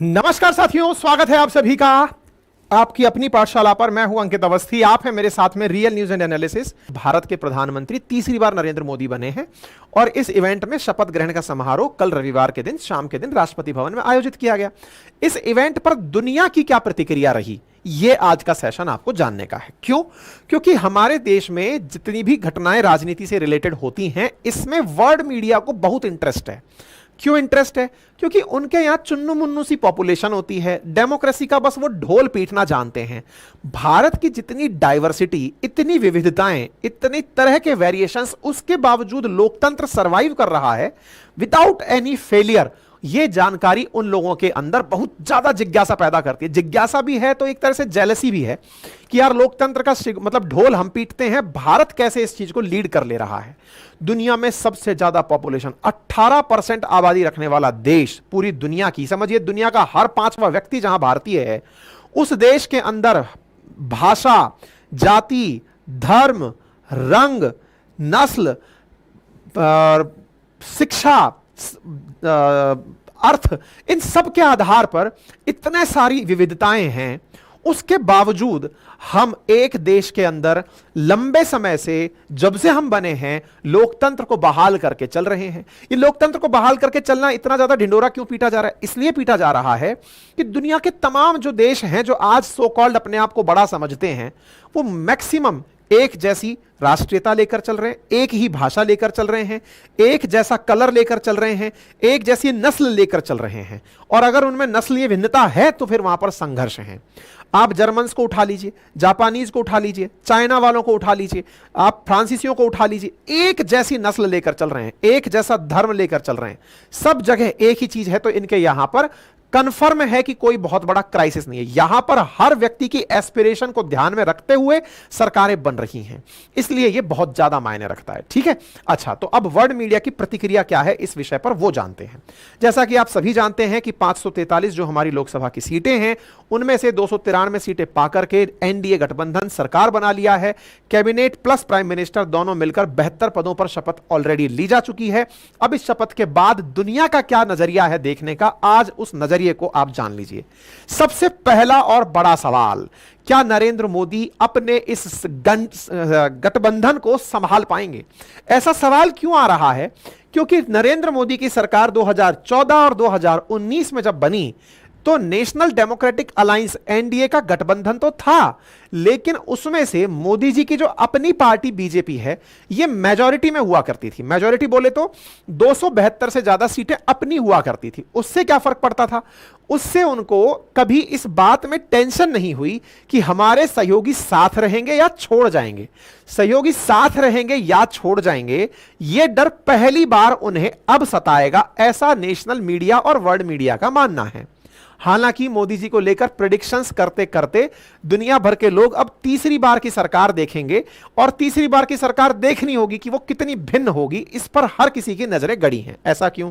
नमस्कार साथियों, स्वागत है आप सभी का आपकी अपनी पाठशाला पर। मैं हूं अंकित अवस्थी, आप हैं मेरे साथ में real news and analysis. Bharat के प्रधानमंत्री तीसरी बार नरेंद्र मोदी बने हैं और इस इवेंट में शपथ ग्रहण का समारोह कल रविवार के दिन शाम के दिन राष्ट्रपति भवन में आयोजित किया गया। इस इवेंट पर दुनिया की क्या प्रतिक्रिया रही, ये आज का सेशन आपको जानने का है। क्यों? क्योंकि हमारे देश में जितनी भी घटनाएं राजनीति से रिलेटेड होती हैं, इसमें वर्ल्ड मीडिया को बहुत इंटरेस्ट है। क्यों इंटरेस्ट है? क्योंकि उनके यहां चुन्नू मुन्नू सी पॉपुलेशन होती है, डेमोक्रेसी का बस वो ढोल पीटना जानते हैं। भारत की जितनी डाइवर्सिटी, इतनी विविधताएं, इतनी तरह के वेरिएशंस, उसके बावजूद लोकतंत्र सरवाइव कर रहा है विदाउट एनी फेलियर। ये जानकारी उन लोगों के अंदर बहुत ज्यादा जिज्ञासा पैदा करती है। जिज्ञासा भी है तो एक तरह से जेलसी भी है कि यार लोकतंत्र का मतलब ढोल हम पीटते हैं, भारत कैसे इस चीज को लीड कर ले रहा है। दुनिया में सबसे ज्यादा पॉपुलेशन, 18% आबादी रखने वाला देश पूरी दुनिया की, समझिए दुनिया का हर 5वां व्यक्ति जहां भारतीय है, उस देश के अंदर भाषा, जाति, धर्म, रंग, नस्ल, शिक्षा, अर्थ, इन सब के आधार पर इतने सारी विविधताएं हैं। उसके बावजूद हम एक देश के अंदर लंबे समय से, जब से हम बने हैं, लोकतंत्र को बहाल करके चल रहे हैं। ये लोकतंत्र को बहाल करके चलना इतना ज्यादा ढिंडोरा क्यों पीटा जा रहा है? इसलिए पीटा जा रहा है कि दुनिया के तमाम जो देश हैं, जो आज सो कॉल्ड अपने आप को बड़ा समझते हैं, वो मैक्सिमम एक जैसी राष्ट्रीयता लेकर चल रहे हैं, एक ही भाषा लेकर चल रहे हैं, एक जैसा कलर लेकर चल रहे हैं, एक जैसी नस्ल लेकर चल रहे हैं। और अगर उनमें नस्लीय भिन्नता है तो फिर वहां पर संघर्ष है। आप जर्मन्स को उठा लीजिए, जापानीज को उठा लीजिए, चाइना वालों को उठा लीजिए, आप फ्रांसीसियों को उठा लीजिए, एक जैसी नस्ल लेकर चल रहे हैं, एक जैसा धर्म लेकर चल रहे हैं, सब जगह एक ही चीज है। तो इनके यहां पर कंफर्म है कि कोई बहुत बड़ा क्राइसिस नहीं है। यहां पर हर व्यक्ति की एस्पिरेशन को ध्यान में रखते हुए सरकारें बन रही हैं, इसलिए यह बहुत ज्यादा मायने रखता है। ठीक है, अच्छा, तो अब वर्ल्ड मीडिया की प्रतिक्रिया क्या है इस विषय पर वो जानते हैं। जैसा कि आप सभी जानते हैं कि 543 जो हमारी लोकसभा की सीटें हैं, उनमें से 293 सीटें पाकर के एनडीए गठबंधन सरकार बना लिया है। कैबिनेट प्लस प्राइम मिनिस्टर दोनों मिलकर 72 पदों पर शपथ ऑलरेडी ली जा चुकी है। अब इस शपथ के बाद दुनिया का क्या नजरिया है देखने का, आज उस नजरिए को आप जान लीजिए। सबसे पहला और बड़ा सवाल, क्या नरेंद्र मोदी अपने इस गठबंधन को संभाल पाएंगे? ऐसा सवाल क्यों आ रहा है? क्योंकि नरेंद्र मोदी की सरकार 2014 और 2019 में जब बनी तो नेशनल डेमोक्रेटिक अलायंस एनडीए का गठबंधन तो था, लेकिन उसमें से मोदी जी की जो अपनी पार्टी बीजेपी है, यह मेजॉरिटी में हुआ करती थी। मेजॉरिटी बोले तो 272 से ज्यादा सीटें अपनी हुआ करती थी। उससे क्या फर्क पड़ता था? उससे उनको कभी इस बात में टेंशन नहीं हुई कि हमारे सहयोगी साथ रहेंगे या छोड़ जाएंगे। सहयोगी साथ रहेंगे या छोड़ जाएंगे, यह डर पहली बार उन्हें अब सताएगा, ऐसा नेशनल मीडिया और वर्ल्ड मीडिया का मानना है। हालांकि मोदी जी को लेकर प्रेडिक्शंस करते करते दुनिया भर के लोग अब तीसरी बार की सरकार देखेंगे, और तीसरी बार की सरकार देखनी होगी कि वो कितनी भिन्न होगी। इस पर हर किसी की नजरें गड़ी हैं। ऐसा क्यों?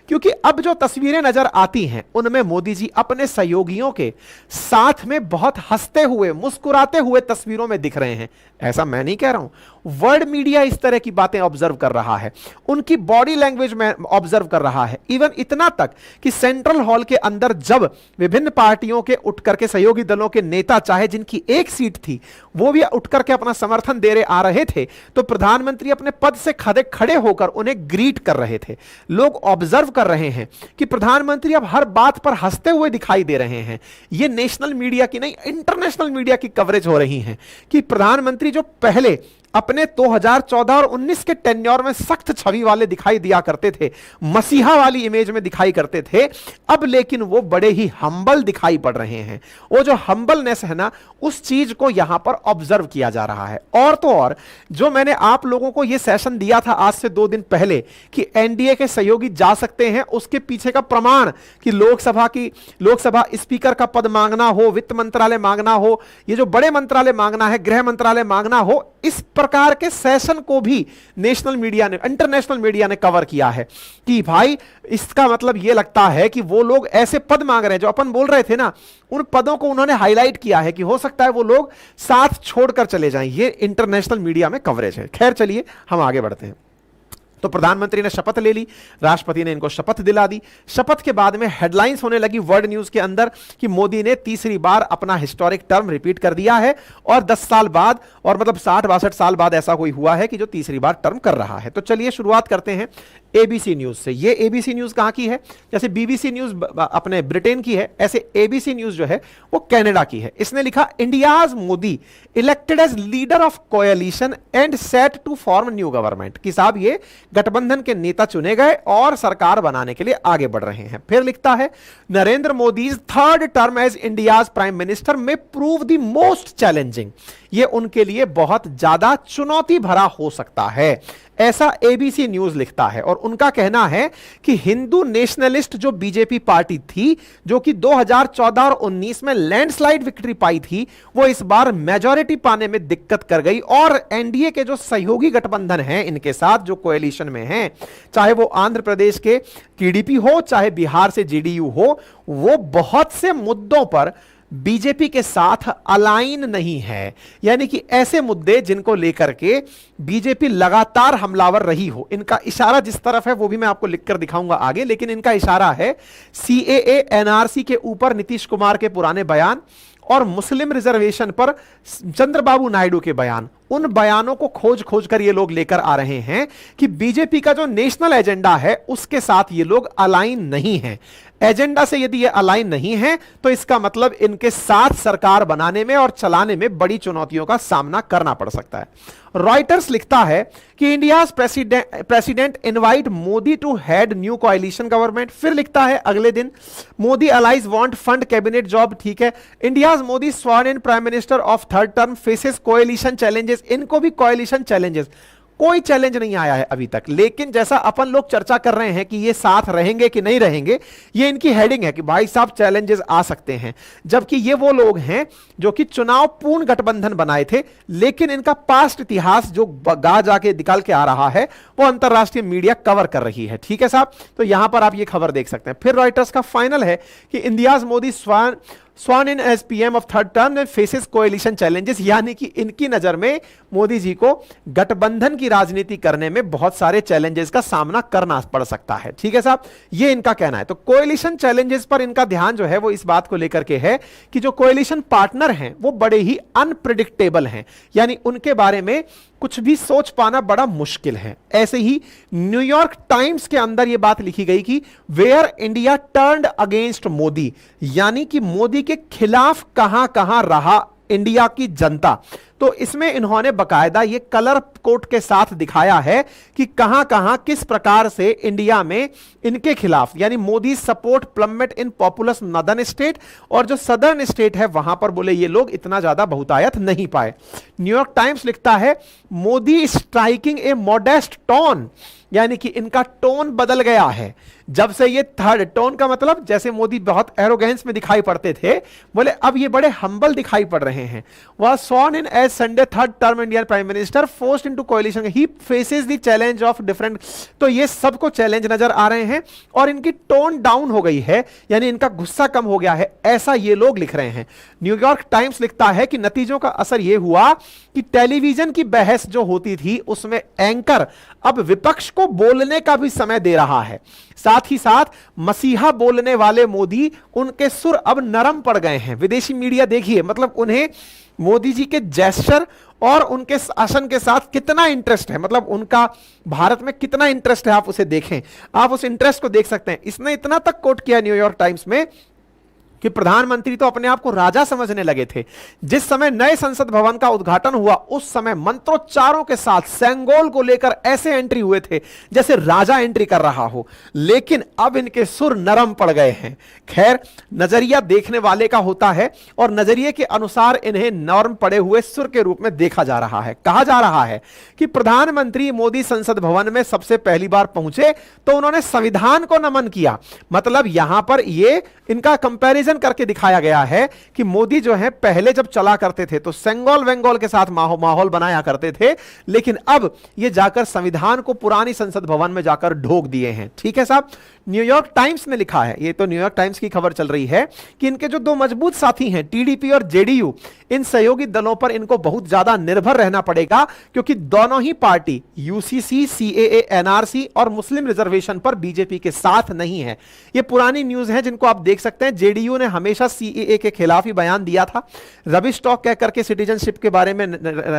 क्योंकि अब जो तस्वीरें नजर आती हैं उनमें मोदी जी अपने सहयोगियों के साथ में बहुत हंसते हुए, मुस्कुराते हुए तस्वीरों में दिख रहे हैं। ऐसा मैं नहीं कह रहा हूं, वर्ल्ड मीडिया इस तरह की बातें ऑब्जर्व कर रहा है, उनकी बॉडी लैंग्वेज में ऑब्जर्व कर रहा है। इवन इतना तक कि सेंट्रल हॉल के अंदर जब विभिन्न पार्टियों के उठ करके सहयोगी दलों के नेता, चाहे जिनकी एक सीट थी, वो भी उठ करके अपना समर्थन दे रहे आ रहे थे, तो प्रधानमंत्री अपने पद से खड़े होकर उन्हें ग्रीट कर रहे थे। लोग ऑब्जर्व कर रहे हैं कि प्रधानमंत्री अब हर बात पर हंसते हुए दिखाई दे रहे हैं। यह नेशनल मीडिया की नहीं, इंटरनेशनल मीडिया की कवरेज हो रही है कि प्रधानमंत्री जो पहले अपने 2014 और 19 के टेन्योर में सख्त छवि वाले दिखाई दिया करते थे, मसीहा वाली इमेज में दिखाई करते थे, अब लेकिन वो बड़े ही हम्बल दिखाई पड़ रहे हैं। वो जो हम्बलनेस है ना, उस चीज को यहां पर ऑब्जर्व किया जा रहा है। और तो और, जो मैंने आप लोगों को यह सेशन दिया था आज से 2 दिन पहले कि एनडीए के सहयोगी जा सकते हैं, उसके पीछे का प्रमाण कि लोकसभा स्पीकर का पद मांगना हो, वित्त मंत्रालय मांगना हो, ये जो बड़े मंत्रालय मांगना है, गृह मंत्रालय मांगना हो, इस प्रकार के सेशन को भी नेशनल मीडिया ने, इंटरनेशनल मीडिया ने कवर किया है कि भाई इसका मतलब यह लगता है कि वो लोग ऐसे पद मांग रहे हैं जो अपन बोल रहे थे ना, उन पदों को उन्होंने हाईलाइट किया है कि हो सकता है वो लोग साथ छोड़कर चले जाएं। ये इंटरनेशनल मीडिया में कवरेज है। खैर चलिए हम आगे बढ़ते हैं। तो प्रधानमंत्री ने शपथ ले ली, राष्ट्रपति ने इनको शपथ दिला दी। शपथ के बाद में हेडलाइंस होने लगी वर्ल्ड न्यूज के अंदर कि मोदी ने तीसरी बार अपना हिस्टोरिक टर्म रिपीट कर दिया है और 10 साल बाद, और मतलब 60-62 साल बाद ऐसा कोई हुआ है कि जो तीसरी बार टर्म कर रहा है। तो चलिए शुरुआत करते हैं एबीसी न्यूज से। ये एबीसी न्यूज कहां की है? जैसे बीबीसी न्यूज अपने ब्रिटेन की है, ऐसे एबीसी न्यूज जो है वो कनाडा की है। इसने लिखा, India's Modi elected as leader of coalition and set to form new government. कि साहब ये गठबंधन के नेता चुने गए और सरकार बनाने के लिए आगे बढ़ रहे हैं। फिर लिखता है, Narendra Modi third term as India's prime minister may prove the most challenging. ये उनके लिए बहुत ज्यादा चुनौती भरा हो सकता है, ऐसा एबीसी न्यूज लिखता है। और उनका कहना है कि हिंदू नेशनलिस्ट जो बीजेपी पार्टी थी, जो कि 2014 और 19 में लैंडस्लाइड विक्ट्री पाई थी, वो इस बार मेजॉरिटी पाने में दिक्कत कर गई। और एनडीए के जो सहयोगी गठबंधन हैं इनके साथ जो कोएलिशन में हैं, चाहे वो आंध्र प्रदेश के टीडीपी हो, चाहे बिहार से जेडीयू हो, वो बहुत से मुद्दों पर बीजेपी के साथ अलाइन नहीं है। यानी कि ऐसे मुद्दे जिनको लेकर के बीजेपी लगातार हमलावर रही हो। इनका इशारा जिस तरफ है वो भी मैं आपको लिखकर दिखाऊंगा आगे, लेकिन इनका इशारा है सीएए एनआरसी के ऊपर नीतीश कुमार के पुराने बयान और मुस्लिम रिजर्वेशन पर चंद्रबाबू नायडू के बयान। उन बयानों को खोज खोज कर ये लोग लेकर आ रहे हैं कि बीजेपी का जो नेशनल एजेंडा है उसके साथ ये लोग अलाइन नहीं है। एजेंडा से यदि ये अलाइन नहीं है तो इसका मतलब इनके साथ सरकार बनाने में और चलाने में बड़ी चुनौतियों का सामना करना पड़ सकता है। रॉयटर्स लिखता है कि India's president invite Modi to head new coalition government. फिर लिखता है अगले दिन, Modi allies want fund cabinet job. ठीक है, India's Modi sworn in prime minister of third term faces coalition challenges. इनको भी कोएलिशन चैलेंजेस, कोई चैलेंज नहीं आया है अभी तक, लेकिन जैसा अपन लोग चर्चा कर रहे हैं कि ये साथ रहेंगे कि नहीं रहेंगे, ये इनकी हेडिंग है कि भाई साहब चैलेंजेस आ सकते हैं। जबकि ये वो लोग हैं जो कि चुनाव पूर्ण गठबंधन बनाए थे, लेकिन इनका पास्ट इतिहास जो गा जाके निकाल के आ रहा है वो अंतरराष्ट्रीय मीडिया कवर कर रही है। ठीक है साहब, तो यहां पर आप ये खबर देख सकते हैं। फिर रॉयटर्स का फाइनल है कि India's Modi sworn in as PM of third term and faces coalition challenges. यानी कि इनकी नजर में मोदी जी को गठबंधन की राजनीति करने में बहुत सारे चैलेंजेस का सामना करना पड़ सकता है। ठीक है साहब, ये इनका कहना है। तो कोएलिशन चैलेंजेस पर इनका ध्यान जो है वो इस बात को लेकर के है कि जो कोएलिशन पार्टनर हैं वो बड़े ही अनप्रिडिक्टेबल हैं, यानी उनके बारे में कुछ भी सोच पाना बड़ा मुश्किल है। ऐसे ही न्यूयॉर्क टाइम्स के अंदर यह बात लिखी गई कि where India turned against Modi, यानी कि मोदी के खिलाफ कहां कहां रहा इंडिया की जनता। तो इसमें इन्होंने बकायदा ये कलर कोड के साथ दिखाया है कि कहां कहां किस प्रकार से इंडिया में इनके खिलाफ, यानी मोदी सपोर्ट प्लम्मेट इन पॉपुलस नॉर्दर्न स्टेट, और जो सदर्न स्टेट है वहां पर बोले ये लोग इतना ज्यादा बहुतायत नहीं पाए। न्यूयॉर्क टाइम्स लिखता है, मोदी स्ट्राइकिंग ए मॉडेस्ट टोन, यानी कि इनका टोन बदल गया है जब से ये थर्ड टोन का मतलब, जैसे मोदी बहुत एरोगेंस में दिखाई पड़ते थे, बोले अब ये बड़े हम्बल दिखाई पड़ रहे हैं। वह sworn in as Sunday third term Indian prime minister forced into coalition, he faces the challenge of different. तो ये सबको चैलेंज नजर आ रहे हैं और इनकी टोन डाउन हो गई है, यानी इनका गुस्सा कम हो गया है, ऐसा ये लोग लिख रहे हैं। न्यूयॉर्क टाइम्स लिखता है कि नतीजों का असर यह हुआ कि टेलीविजन की बहस जो होती थी उसमें एंकर अब विपक्ष को बोलने का भी समय दे रहा है। साथ ही साथ मसीहा बोलने वाले मोदी, उनके सुर अब नरम पड़ गए हैं। विदेशी मीडिया देखिए, मतलब उन्हें मोदी जी के जेस्चर और उनके शासन के साथ कितना इंटरेस्ट है, मतलब उनका भारत में कितना इंटरेस्ट है, आप उसे देखें, आप उस इंटरेस्ट को देख सकते हैं। इसने इतना तक कोट किया न्यूयॉर्क टाइम्स में कि प्रधानमंत्री तो अपने आप को राजा समझने लगे थे। जिस समय नए संसद भवन का उद्घाटन हुआ उस समय मंत्रोच्चारों के साथ सेंगोल को लेकर ऐसे एंट्री हुए थे जैसे राजा एंट्री कर रहा हो, लेकिन अब इनके सुर नरम पड़ गए हैं। खैर, नजरिया देखने वाले का होता है और नजरिए के अनुसार इन्हें नरम पड़े हुए सुर के रूप में देखा जा रहा है। कहा जा रहा है कि प्रधानमंत्री मोदी संसद भवन में सबसे पहली बार पहुंचे तो उन्होंने संविधान को नमन किया, मतलब यहां पर ये इनका कंपैरिजन कंपैरिजन करके दिखाया गया है कि मोदी जो है पहले जब चला करते थे तो सेंगोल वेंगोल के साथ माहौल बनाया करते थे, लेकिन अब ये जाकर संविधान को पुरानी संसद भवन में जाकर ढोक दिए हैं। ठीक है साहब। न्यूयॉर्क टाइम्स ने लिखा है, ये तो न्यूयॉर्क टाइम्स की खबर चल रही है कि इनके जो दो मजबूत साथी हैं टीडीपी और जेडीयू, इन सहयोगी दलों पर इनको बहुत ज्यादा निर्भर रहना पड़ेगा, क्योंकि दोनों ही पार्टी यूसीसी, सीएए, एनआरसी और मुस्लिम रिजर्वेशन पर बीजेपी के साथ नहीं है। ये पुरानी न्यूज है जिनको आप देख सकते हैं। जेडीयू ने हमेशा सीएए के खिलाफ ही बयान दिया था, रबिश टॉक कह करके सिटीजनशिप के बारे में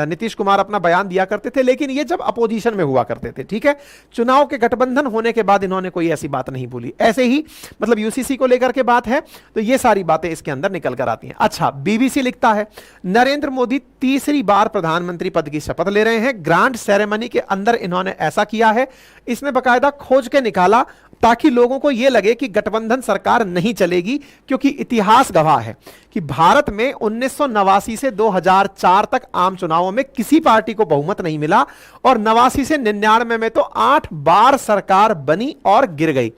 नीतीश कुमार अपना बयान दिया करते थे, लेकिन ये जब अपोजिशन में हुआ करते थे। ठीक है। चुनाव के गठबंधन होने के बाद इन्होंने कोई ऐसी बात नहीं बोली। ऐसे ही मतलब यूसीसी को लेकर के बात है तो ये सारी बातें इसके अंदर निकल कर आती हैं। अच्छा, बीबीसी लिखता है नरेंद्र मोदी तीसरी बार प्रधानमंत्री पद की शपथ ले रहे हैं। ग्रांड सेरेमनी के अंदर इन्होंने ऐसा किया है, इसने बकायदा खोज के निकाला ताकि लोगों को यह लगे कि गठबंधन सरकार नहीं चलेगी, क्योंकि इतिहास गवाह है कि भारत में 1989 से 2004 तक आम चुनावों में किसी पार्टी को बहुमत नहीं मिला और 89 से 99 में तो 8 बार सरकार बनी और गिर गई।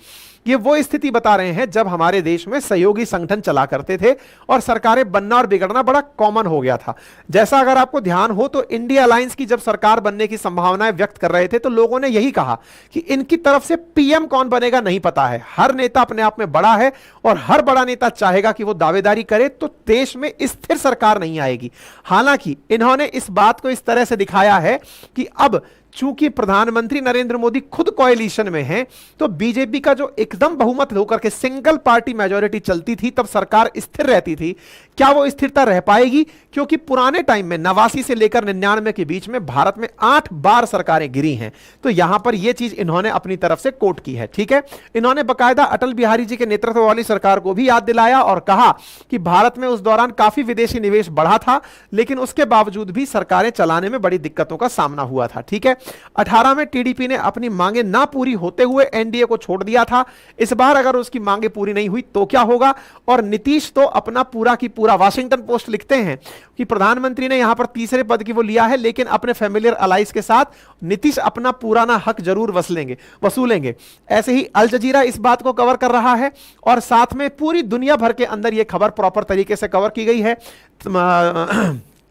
ये वो स्थिति बता रहे हैं जब हमारे देश में सहयोगी संगठन चला करते थे और सरकारें बनना और बिगड़ना बड़ा कॉमन हो गया था। जैसा अगर आपको ध्यान हो तो इंडिया अलायंस की जब सरकार बनने की संभावनाएं व्यक्त कर रहे थे तो लोगों ने यही कहा कि इनकी तरफ से पीएम कौन बनेगा नहीं पता है। हर नेता अपने आप में बड़ा है और हर बड़ा नेता चाहेगा कि वो दावेदारी करे तो देश में स्थिर सरकार नहीं आएगी। हालांकि इन्होंने इस बात को इस तरह से दिखाया है कि अब चूंकि प्रधानमंत्री नरेंद्र मोदी खुद कोएलिशन में हैं, तो बीजेपी का जो एकदम बहुमत होकर के सिंगल पार्टी मेजॉरिटी चलती थी तब सरकार स्थिर रहती थी, क्या वो स्थिरता रह पाएगी? क्योंकि पुराने टाइम में 89 से लेकर 99 के बीच में भारत में 8 बार सरकारें गिरी हैं। तो यहां पर यह चीज इन्होंने अपनी तरफ से कोट की है। ठीक है। इन्होंने बकायदा अटल बिहारी जी के नेतृत्व वाली सरकार को भी याद दिलाया और कहा कि भारत में उस दौरान काफी विदेशी निवेश बढ़ा था, लेकिन उसके बावजूद भी सरकारें चलाने में बड़ी दिक्कतों का सामना हुआ था। ठीक है। 18 में टीडीपी ने अपनी मांगे ना पूरी होते हुए एनडीए को छोड़ दिया था। इस बार अगर उसकी मांगे पूरी नहीं हुई तो क्या होगा? और नीतीश तो अपना पूरा की पूरा, वाशिंगटन पोस्ट लिखते हैं कि प्रधानमंत्री ने यहां पर तीसरे पद की वो लिया है, लेकिन अपने फैमिलियर अलाइज के साथ नीतीश अपना पुराना हक जरूर वसूलेंगे। ऐसे ही अल जजीरा इस बात को कवर कर रहा है और साथ में पूरी दुनिया भर के अंदर यह खबर प्रॉपर तरीके से कवर की गई है।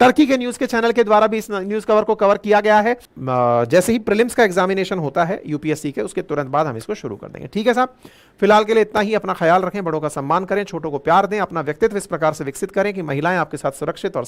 टर्की के न्यूज के चैनल के द्वारा भी इस न्यूज कवर को कवर किया गया है। जैसे ही प्रीलिम्स का एग्जामिनेशन होता है यूपीएससी के, उसके तुरंत बाद हम इसको शुरू कर देंगे। ठीक है साहब। फिलहाल के लिए इतना ही। अपना ख्याल रखें, बड़ों का सम्मान करें, छोटों को प्यार दें, अपना व्यक्तित्व इस प्रकार से विकसित करें कि महिलाएं आपके साथ सुरक्षित और